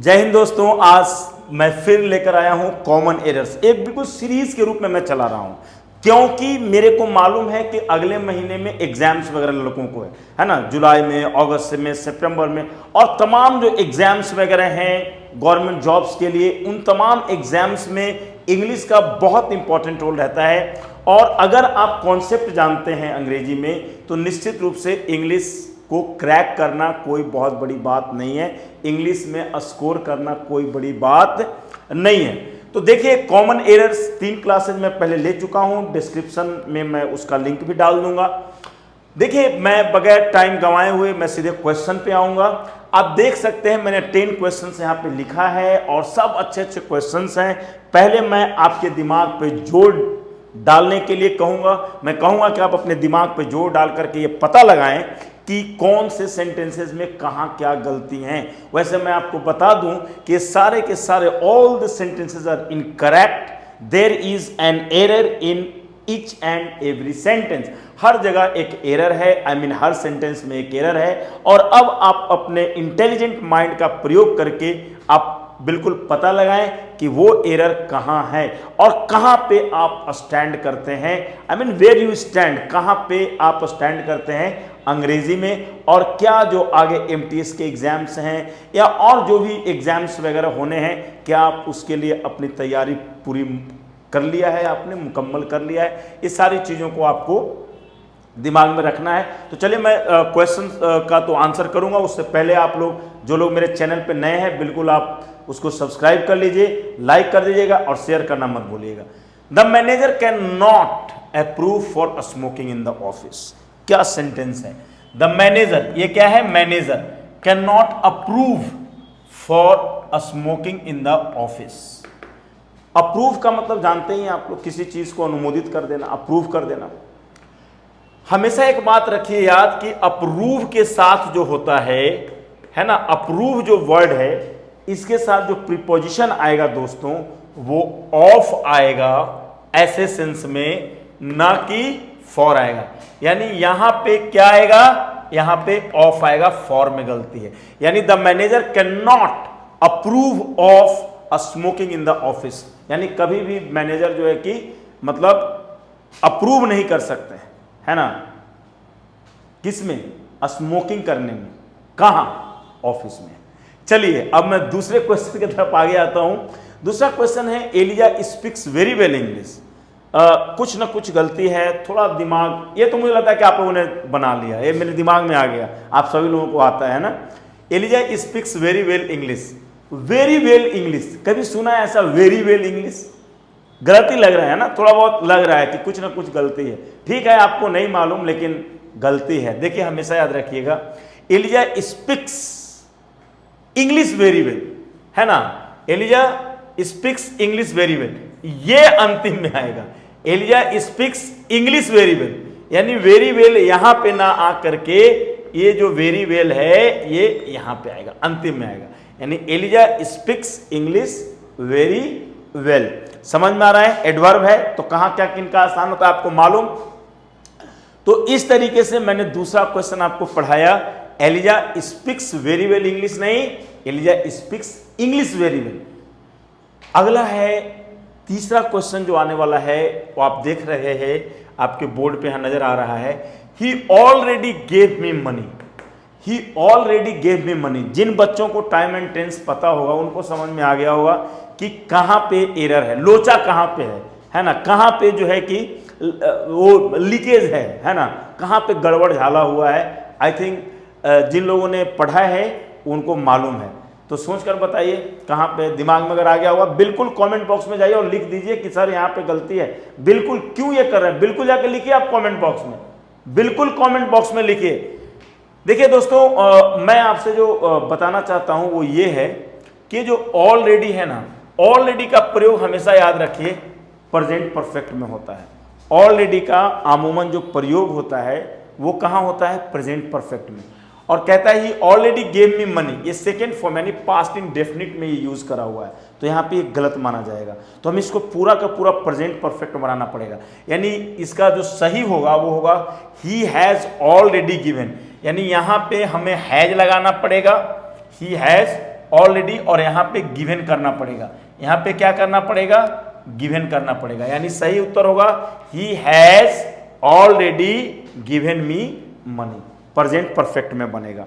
जय हिंद दोस्तों, आज मैं फिर लेकर आया हूं कॉमन एरर्स। एक बिल्कुल सीरीज के रूप में मैं चला रहा हूं क्योंकि मेरे को मालूम है कि अगले महीने में एग्जाम्स वगैरह लड़कों को है ना, जुलाई में, अगस्त में, सितंबर में, और तमाम जो एग्जाम्स वगैरह हैं गवर्नमेंट जॉब्स के लिए, उन तमाम एग्जाम्स में इंग्लिश का बहुत इंपॉर्टेंट रोल रहता है। और अगर आप कॉन्सेप्ट जानते हैं अंग्रेजी में तो निश्चित रूप से इंग्लिश को क्रैक करना कोई बहुत बड़ी बात नहीं है, इंग्लिश में स्कोर करना कोई बड़ी बात नहीं है। तो देखिए, कॉमन एरर्स 3 क्लासेज में पहले ले चुका हूं, डिस्क्रिप्शन में मैं उसका लिंक भी डाल दूंगा। देखिए, मैं बगैर टाइम गंवाए हुए मैं सीधे क्वेश्चन पे आऊंगा। आप देख सकते हैं मैंने 10 क्वेश्चंस यहाँ पे लिखा है और सब अच्छे अच्छे क्वेश्चंस हैं। पहले मैं आपके दिमाग पे जोर डालने के लिए कहूँगा, मैं कहूँगा कि आप अपने दिमाग पे जोर डाल करके ये पता लगाएं कि कौन से सेंटेंसेस में कहाँ क्या गलती हैं। वैसे मैं आपको बता दूं कि सारे के सारे all the sentences are incorrect, there is an error in each and every sentence. हर जगह एक एरर है, हर सेंटेंस में एक एरर है। और अब आप अपने इंटेलिजेंट माइंड का प्रयोग करके आप बिल्कुल पता लगाएं कि वो एरर कहाँ है और कहाँ पे आप स्टैंड करते हैं। वेयर यू स्टैंड, कहाँ पे आप स्टैंड करते हैं अंग्रेजी में, और क्या जो आगे एमटीएस के एग्जाम्स हैं या और जो भी एग्जाम्स वगैरह होने हैं, क्या आप उसके लिए अपनी तैयारी पूरी कर लिया है, आपने मुकम्मल कर लिया है। इस सारी चीज़ों को आपको दिमाग में रखना है। तो चलिए, मैं क्वेश्चन का तो आंसर करूंगा, उससे पहले आप लोग जो लोग मेरे चैनल पे नए हैं बिल्कुल आप उसको सब्सक्राइब कर लीजिए, लाइक कर दीजिएगा और शेयर करना मत भूलिएगा। The manager can not approve for smoking in the office. क्या सेंटेंस है? द मैनेजर, ये क्या है? Manager can not approve for smoking in the office. Approve का मतलब जानते ही आप लोग, किसी चीज को अनुमोदित कर देना, अप्रूव कर देना। हमेशा एक बात रखिए याद कि अप्रूव के साथ जो होता है ना, अप्रूव जो वर्ड है इसके साथ जो प्रीपोजिशन आएगा दोस्तों वो ऑफ आएगा, ऐसे सेंस में, ना कि फॉर आएगा। यानी यहां पे क्या आएगा? यहां पे ऑफ आएगा, फॉर में गलती है। यानी the manager can not approve of a smoking in the office. यानी कभी भी मैनेजर जो है कि मतलब अप्रूव नहीं कर सकते हैं, है ना, किसमें? स्मोकिंग करने में। कहां? ऑफिस में। चलिए, अब मैं दूसरे क्वेश्चन की तरफ आगे आता हूं। दूसरा क्वेश्चन है, Eliza speaks very well English. कुछ ना कुछ गलती है, थोड़ा दिमाग, ये तो मुझे लगता है कि आप लोगों ने बना लिया, ये मेरे दिमाग में आ गया, आप सभी लोगों को आता है ना। Eliza speaks very well English. Very well English कभी सुना है ऐसा? वेरी वेल इंग्लिश गलती लग रहा है ना, थोड़ा बहुत लग रहा है कि कुछ ना कुछ गलती है। ठीक है, आपको नहीं मालूम लेकिन गलती है। देखिए, हमेशा याद रखिएगा, Eliza speaks English very well, है ना, Eliza speaks English very well, ये अंतिम में आएगा। Eliza speaks English very well, यानी वेरी वेल यहां पे ना आ करके ये जो वेरी वेल है ये यहां पे आएगा, अंतिम में आएगा। यानी Eliza speaks English very well. समझ में आ रहा है? एडवर्ब है तो कहां क्या किनका आसान होता है आपको मालूम। तो इस तरीके से मैंने दूसरा क्वेश्चन आपको पढ़ाया। Eliza speaks very well English नहीं, Eliza speaks English very well. अगला है तीसरा क्वेश्चन जो आने वाला है, वो आप देख रहे हैं, आपके बोर्ड पे यहां नजर आ रहा है। ही ऑलरेडी गेव मी मनी। ही ऑलरेडी गेव मी मनी। जिन बच्चों को टाइम एंड टेंस पता होगा उनको समझ में आ गया होगा कि कहां पे एरर है, लोचा कहां पे है ना, कहां पे जो है कि वो लीकेज है ना, कहां पे गड़बड़ झाला हुआ है। आई थिंक जिन लोगों ने पढ़ा है उनको मालूम है। तो सोचकर बताइए कहां पे, दिमाग में अगर आ गया होगा बिल्कुल कमेंट बॉक्स में जाइए और लिख दीजिए कि सर यहां पे गलती है। बिल्कुल, क्यों ये कर रहे हैं, बिल्कुल जाके लिखिए आप कमेंट बॉक्स में, बिल्कुल कमेंट बॉक्स में लिखिए। देखिए दोस्तों, मैं आपसे जो बताना चाहता हूं वो ये है कि जो ऑलरेडी है ना, ऑलरेडी का प्रयोग हमेशा याद रखिए प्रेजेंट परफेक्ट में होता है। ऑलरेडी का अमूमन जो प्रयोग होता है वो कहां होता है? प्रेजेंट परफेक्ट में। और कहता है ही ऑलरेडी गेव मी मनी, ये सेकेंड फॉर्म यानी पास्ट इंडेफिनिट में ये यूज करा हुआ है, तो यहाँ पे ये गलत माना जाएगा। तो हम इसको पूरा का पूरा प्रेजेंट परफेक्ट बनाना पड़ेगा। यानी इसका जो सही होगा वो होगा ही हैज ऑलरेडी गिवन, यानी यहाँ पे हमें हैज लगाना पड़ेगा। ही हैज ऑलरेडी, और यहां पे गिवन करना पड़ेगा। यहां पे क्या करना पड़ेगा? गिवन करना पड़ेगा, यानी सही उत्तर होगा he has already given me money, present perfect में बनेगा।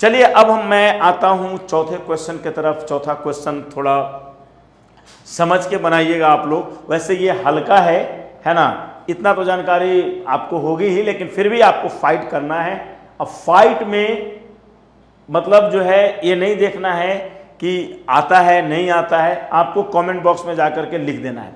चलिए अब मैं आता हूं चौथे क्वेश्चन की तरफ। चौथा क्वेश्चन थोड़ा समझ के बनाइएगा आप लोग, वैसे ये हल्का है ना, इतना तो जानकारी आपको होगी ही, लेकिन फिर भी आपको फाइट करना है। अब फाइट में मतलब जो है ये नहीं देखना है कि आता है नहीं आता है, आपको कमेंट बॉक्स में जाकर के लिख देना है।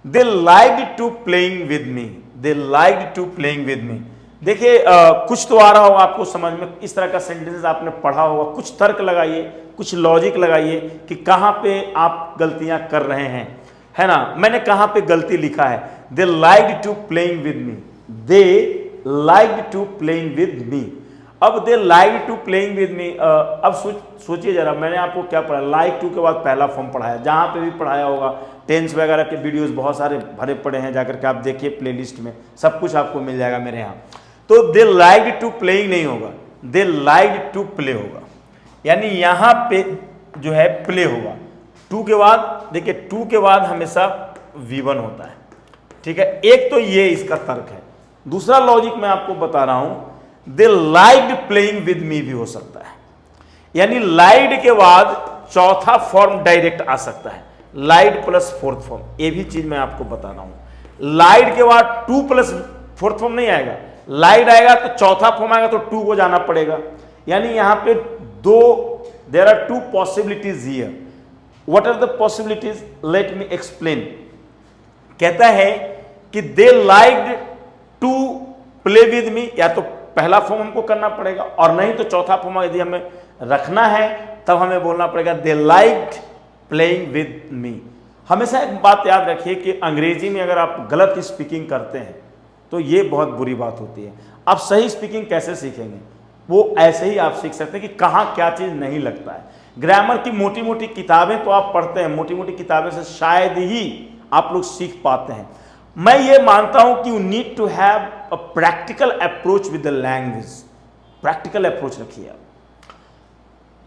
They liked to playing with me, they liked to playing with me. देखिए कुछ तो आ रहा होगा आपको समझ में, इस तरह का सेंटेंस आपने पढ़ा होगा, कुछ तर्क लगाइए, कुछ लॉजिक लगाइए कि कहाँ पे आप गलतियां कर रहे हैं, है ना। मैंने कहाँ पे गलती लिखा है? They liked to playing with me, they liked to playing with me. अब they like to playing with me, अब सोचिए जरा, मैंने आपको क्या पढ़ा? लाइक टू के बाद पहला फॉर्म पढ़ाया, जहाँ पे भी पढ़ाया होगा, टेंस वगैरह के वीडियोस बहुत सारे भरे पड़े हैं, जाकर के आप देखिए प्लेलिस्ट में, सब कुछ आपको मिल जाएगा मेरे यहाँ। तो दे लाइक टू प्लेइंग नहीं होगा, दे लाइक टू प्ले होगा, यानी यहाँ पे जो है प्ले होगा। टू के बाद देखिए, टू के बाद हमेशा V1 होता है, ठीक है। एक तो ये इसका तर्क है। दूसरा लॉजिक मैं आपको बता रहा हूं, दे लाइक्ड प्लेइंग विद मी भी हो सकता है, यानी लाइक्ड के बाद चौथा फॉर्म डायरेक्ट आ सकता है, लाइक्ड प्लस फोर्थ फॉर्म, ये भी चीज मैं आपको बता रहा हूं। लाइक्ड के बाद टू प्लस फोर्थ फॉर्म नहीं आएगा, लाइक्ड आएगा तो चौथा फॉर्म आएगा तो टू को जाना पड़ेगा, यानी यहां पे दो, there are two possibilities here. What are the possibilities? Let me explain. कहता है कि they liked to play with me, या तो पहला फॉर्म हमको करना पड़ेगा, और नहीं तो चौथा फॉर्म यदि हमें रखना है तब हमें बोलना पड़ेगा दे लाइक्ड प्लेइंग विद मी। हमेशा एक बात याद रखिए कि अंग्रेजी में अगर आप गलत स्पीकिंग करते हैं तो ये बहुत बुरी बात होती है। आप सही स्पीकिंग कैसे सीखेंगे? वो ऐसे ही आप सीख सकते हैं कि कहाँ क्या चीज़ नहीं लगता है। ग्रामर की मोटी मोटी किताबें तो आप पढ़ते हैं, मोटी मोटी किताबें से शायद ही आप लोग सीख पाते हैं। मैं ये मानता हूं कि you need to have a practical approach with the language. Practical approach रखिए आप।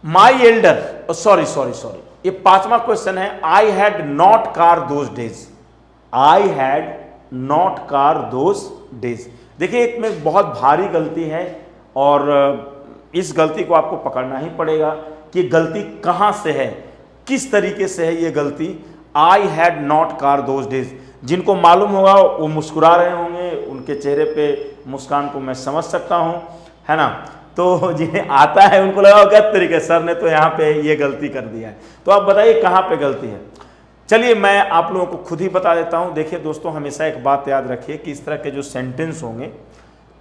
माई एल्डर, सॉरी, ये पांचवा क्वेश्चन है। I had not car those days, I had not car those days. देखिए इसमें बहुत भारी गलती है, और इस गलती को आपको पकड़ना ही पड़ेगा कि गलती कहां से है, किस तरीके से है ये गलती। आई had not car those days, जिनको मालूम होगा वो मुस्कुरा रहे होंगे, उनके चेहरे पे मुस्कान को मैं समझ सकता हूं, है ना। तो जिन्हें आता है उनको लगा क्या तरीके, सर ने तो यहाँ पे ये गलती कर दिया है। तो आप बताइए कहाँ पे गलती है। चलिए मैं आप लोगों को खुद ही बता देता हूँ। देखिए दोस्तों, हमेशा एक बात याद रखिए कि इस तरह के जो सेंटेंस होंगे,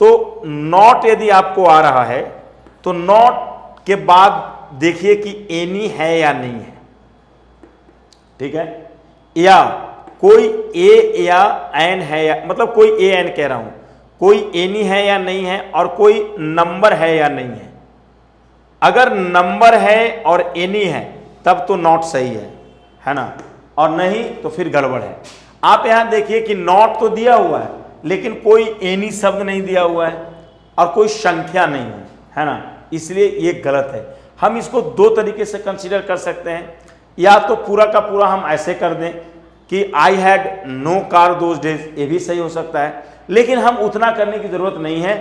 तो नॉट यदि आपको आ रहा है तो नॉट के बाद देखिए कि एनी है या नहीं है, ठीक है, या कोई ए या एन है, या मतलब कोई ए एन कह रहा हूं, कोई एनी है या नहीं है, और कोई नंबर है या नहीं है। अगर नंबर है और एनी है तब तो नॉट सही है ना, और नहीं तो फिर गड़बड़ है। आप यहां देखिए कि नॉट तो दिया हुआ है लेकिन कोई एनी शब्द नहीं दिया हुआ है और कोई संख्या नहीं है ना, इसलिए ये गलत है। हम इसको दो तरीके से कंसीडर कर सकते हैं, या तो पूरा का पूरा हम ऐसे कर दें कि I had no car those days, ये भी सही हो सकता है, लेकिन हम उतना करने की जरूरत नहीं है।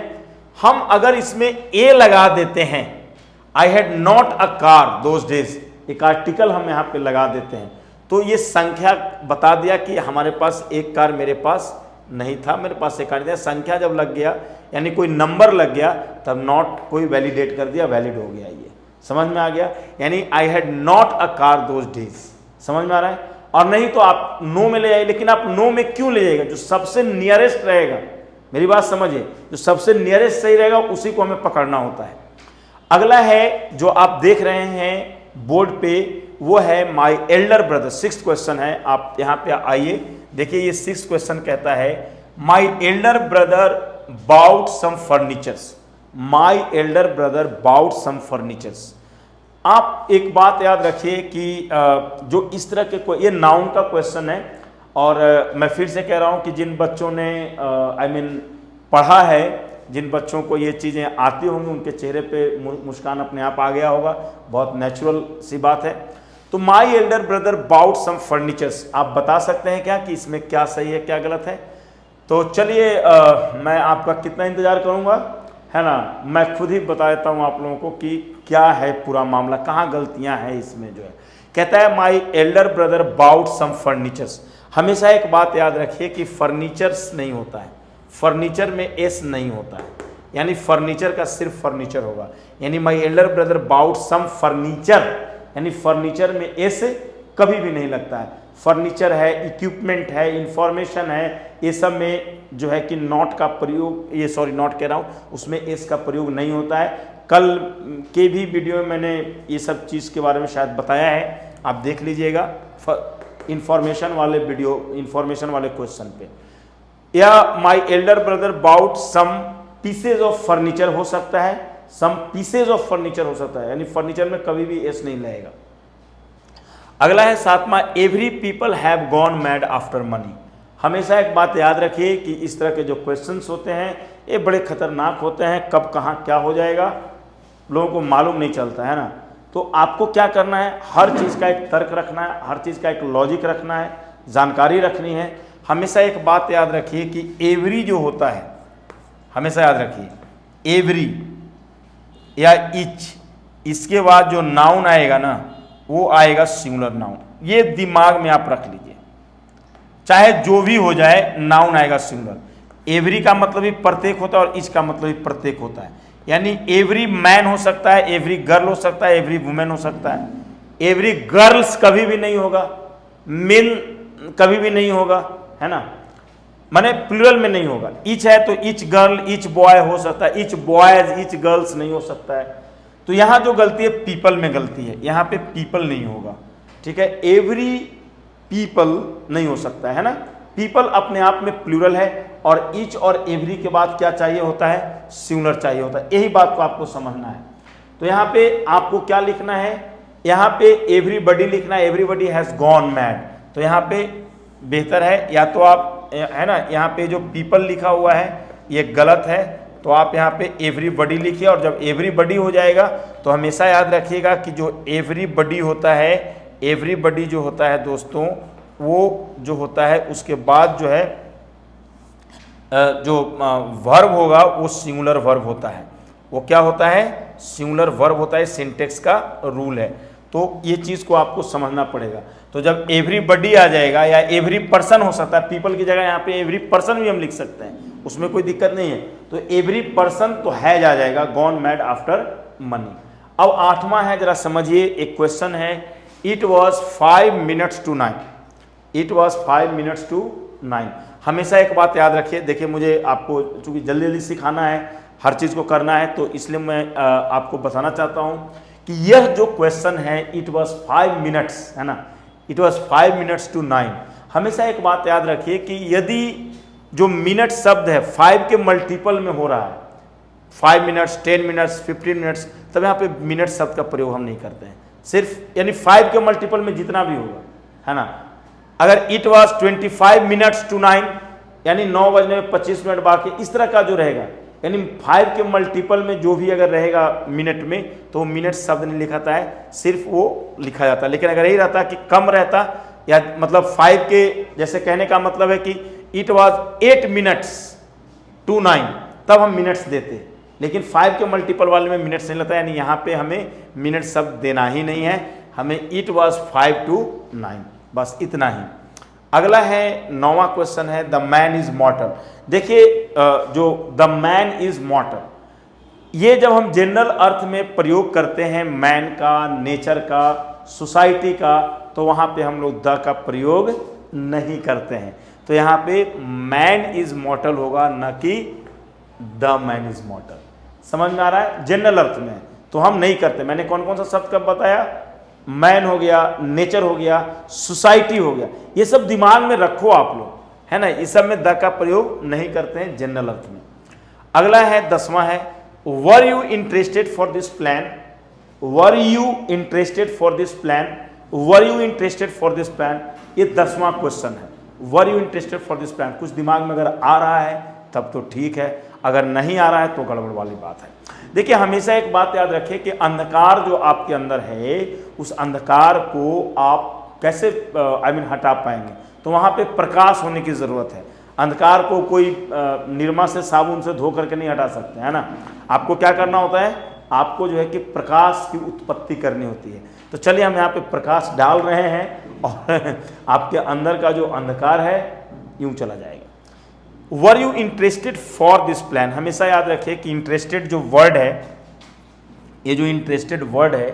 हम अगर इसमें ए लगा देते हैं, आई had not a car those days, एक आर्टिकल हम यहाँ पे लगा देते हैं, तो ये संख्या बता दिया कि हमारे पास एक कार मेरे पास नहीं था, मेरे पास एक कार नहीं था। संख्या जब लग गया यानी कोई नंबर लग गया तब नॉट कोई वैलिडेट कर दिया, वैलिड हो गया। ये समझ में आ गया, यानी आई had not a car those days, समझ में आ रहा है। और नहीं तो आप नो में ले जाइए, लेकिन आप नो में क्यों ले जाइएगा? जो सबसे नियरेस्ट रहेगा, मेरी बात समझिए, जो सबसे नियरेस्ट सही रहेगा उसी को हमें पकड़ना होता है। अगला है जो आप देख रहे हैं बोर्ड पे, वो है my elder brother. 6th question है, आप यहाँ पे आइए, देखिए ये 6th क्वेश्चन कहता है my elder brother bought some furnitures, my elder brother bought some furnitures. आप एक बात याद रखिए कि जो इस तरह के ये नाउन का क्वेश्चन है, और मैं फिर से कह रहा हूं कि जिन बच्चों ने पढ़ा है जिन बच्चों को ये चीज़ें आती होंगी उनके चेहरे पे मुस्कान अपने आप आ गया होगा, बहुत नेचुरल सी बात है। तो my elder brother bought some furnitures, आप बता सकते हैं क्या कि इसमें क्या सही है क्या गलत है? तो चलिए मैं आपका कितना इंतजार करूंगा, है ना, मैं खुद ही बता देता हूं आप लोगों को कि क्या है पूरा मामला, कहाँ गलतियां हैं इसमें जो है। कहता है my elder brother bought some furnitures. हमेशा एक बात याद रखिए कि फर्नीचर्स नहीं होता है, फर्नीचर में एस नहीं होता है, यानी फर्नीचर का सिर्फ फर्नीचर होगा। यानी my elder brother bought some furniture, यानी फर्नीचर में एस कभी भी नहीं लगता है। फर्नीचर है, इक्विपमेंट है, इंफॉर्मेशन है, ये सब में जो है कि नॉट का प्रयोग, ये सॉरी नॉट कह रहा हूँ, उसमें एस का प्रयोग नहीं होता है। कल के भी वीडियो में मैंने ये सब चीज़ के बारे में शायद बताया है, आप देख लीजिएगा इंफॉर्मेशन वाले वीडियो, इंफॉर्मेशन वाले क्वेश्चन पे। या my elder brother bought some pieces of furniture हो सकता है, सम पीसेज ऑफ फर्नीचर हो सकता है, यानी फर्नीचर में कभी भी एस नहीं लगेगा। अगला है 7वां, every people have gone mad after money. हमेशा एक बात याद रखिए कि इस तरह के जो क्वेश्चंस होते हैं ये बड़े खतरनाक होते हैं, कब कहाँ क्या हो जाएगा लोगों को मालूम नहीं चलता है ना। तो आपको क्या करना है, हर चीज़ का एक तर्क रखना है, हर चीज़ का एक लॉजिक रखना है, जानकारी रखनी है। हमेशा एक बात याद रखिए कि एवरी जो होता है, हमेशा याद रखिए एवरी या इच, इसके बाद जो नाउन आएगा ना वो आएगा सिंगुलर नाउन। ये दिमाग में आप रख लीजिए, चाहे जो भी हो जाए नाउन आएगा सिंगुलर। एवरी का मतलब ही प्रत्येक होता है और इच का मतलब ही प्रत्येक होता है। यानी एवरी मैन हो सकता है, एवरी गर्ल हो सकता है, एवरी वुमेन हो सकता है। एवरी गर्ल्स कभी भी नहीं होगा, मेन कभी भी नहीं होगा, है ना, माने प्लूरल में नहीं होगा। इच है तो इच गर्ल, इच बॉय हो सकता है, इच बॉयज, इच गर्ल्स नहीं हो सकता है। तो यहां जो गलती है पीपल में गलती है, यहां पे पीपल नहीं होगा, ठीक है। एवरी पीपल नहीं हो सकता है ना, पीपल अपने आप में प्लूरल है और इच और एवरी के बाद क्या चाहिए होता है, सिंगुलर चाहिए होता है। यही बात को आपको समझना है। तो यहाँ पे आपको क्या लिखना है, यहाँ पे एवरीबडी लिखना है, एवरीबडी हैज गॉन मैड। तो यहाँ पे बेहतर है, या तो आप है ना, यहाँ पे जो पीपल लिखा हुआ है ये गलत है, तो आप यहाँ पे एवरीबडी लिखिए। और जब एवरीबडी हो जाएगा तो हमेशा याद रखिएगा कि जो एवरीबडी होता है, एवरीबडी जो होता है दोस्तों, वो जो होता है उसके बाद जो है जो वर्ब होगा वो सिंगुलर वर्ब होता है। वो क्या होता है, सिंगुलर वर्ब होता है, सिंटेक्स का रूल है। तो ये चीज़ को आपको समझना पड़ेगा। तो जब एवरीबडी आ जाएगा, या एवरी पर्सन हो सकता है, पीपल की जगह यहाँ पे एवरी पर्सन भी हम लिख सकते हैं, उसमें कोई दिक्कत नहीं है। तो एवरी पर्सन तो हैज आ जाएगा, गॉन मैड आफ्टर मनी। अब 8वां है, जरा समझिए, एक क्वेश्चन है, it was 5 minutes to 9। It was 5 minutes to 9। हमेशा एक बात याद रखिए, देखिए मुझे आपको चूंकि जल्दी जल्दी सिखाना है, हर चीज़ को करना है, तो इसलिए मैं आपको बताना चाहता हूँ कि यह जो क्वेश्चन है इट वॉज 5 minutes, है ना, इट वॉज 5 minutes to 9। हमेशा एक बात याद रखिए कि यदि जो मिनट शब्द है 5 के मल्टीपल में हो रहा है, 5 minutes, 10 minutes, 15 minutes, तब यहाँ पे मिनट शब्द का प्रयोग हम नहीं करते हैं, सिर्फ यानी 5 के मल्टीपल में जितना भी होगा, है ना। अगर इट वॉज 25 minutes to 9, यानी 9 बजने में 25 मिनट बाकी, इस तरह का जो रहेगा, यानी 5 के मल्टीपल में जो भी अगर रहेगा मिनट में, तो मिनट शब्द नहीं लिखाता है, सिर्फ वो लिखा जाता है। लेकिन अगर यही रहता कि कम रहता, या मतलब 5 के जैसे कहने का मतलब है कि इट वॉज 8 minutes to 9, तब हम मिनट्स देते। लेकिन 5 के मल्टीपल वाले में मिनट्स नहीं लगता, यानी यहाँ पे हमें मिनट शब्द देना ही नहीं है, हमें इट वॉज 5 to 9, बस इतना ही। अगला है 9वां क्वेश्चन है, द मैन इज मॉर्टल। देखिए जो द मैन इज मॉर्टल, ये जब हम जनरल अर्थ में प्रयोग करते हैं मैन का, नेचर का, सोसाइटी का, तो वहां पे हम लोग द का प्रयोग नहीं करते हैं। तो यहाँ पे मैन इज मॉर्टल होगा, न कि द मैन इज मॉर्टल। समझ में आ रहा है, जनरल अर्थ में तो हम नहीं करते। मैंने कौन कौन सा शब्द कब बताया, मैन हो गया, नेचर हो गया, सोसाइटी हो गया, ये सब दिमाग में रखो आप लोग, है ना। इस सब में द का प्रयोग नहीं करते हैं जनरल अर्थ में। अगला है 10वां है, were you interested for this plan. Were you interested for this plan, were you interested for this plan, ये 10वां क्वेश्चन है। Were you interested for this plan, कुछ दिमाग में अगर आ रहा है तब तो ठीक है, अगर नहीं आ रहा है तो गड़बड़ वाली बात है। देखिए हमेशा एक बात याद रखें कि अंधकार जो आपके अंदर है उस अंधकार को आप कैसे हटा पाएंगे, तो वहाँ पे प्रकाश होने की ज़रूरत है। अंधकार को कोई निरमा से साबुन से धो करके नहीं हटा सकते, है ना। आपको क्या करना होता है, आपको जो है कि प्रकाश की उत्पत्ति करनी होती है। तो चलिए हम यहाँ पे प्रकाश डाल रहे हैं और आपके अंदर का जो अंधकार है यूं चला जाएगा। Were you interested for this plan, हमेशा याद रखिए कि इंटरेस्टेड जो वर्ड है, ये जो इंटरेस्टेड वर्ड है,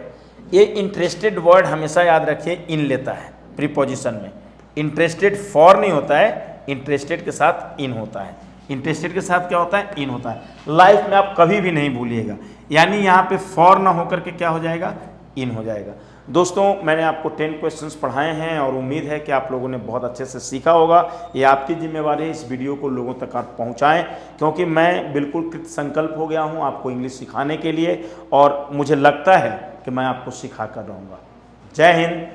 ये इंटरेस्टेड वर्ड हमेशा याद रखिए इन लेता है प्रीपोजिशन में। इंटरेस्टेड फॉर नहीं होता है, इंटरेस्टेड के साथ इन होता है। इंटरेस्टेड के साथ क्या होता है, इन होता है। लाइफ में आप कभी भी नहीं भूलिएगा, यानी यहाँ पे फॉर ना होकर के क्या हो जाएगा, इन हो जाएगा। दोस्तों मैंने आपको 10 क्वेश्चंस पढ़ाए हैं और उम्मीद है कि आप लोगों ने बहुत अच्छे से सीखा होगा। ये आपकी जिम्मेवारी है इस वीडियो को लोगों तक आप पहुँचाएँ, क्योंकि मैं बिल्कुल कृत संकल्प हो गया हूँ आपको इंग्लिश सिखाने के लिए और मुझे लगता है कि मैं आपको सिखा कर रहूँगा। जय हिंद,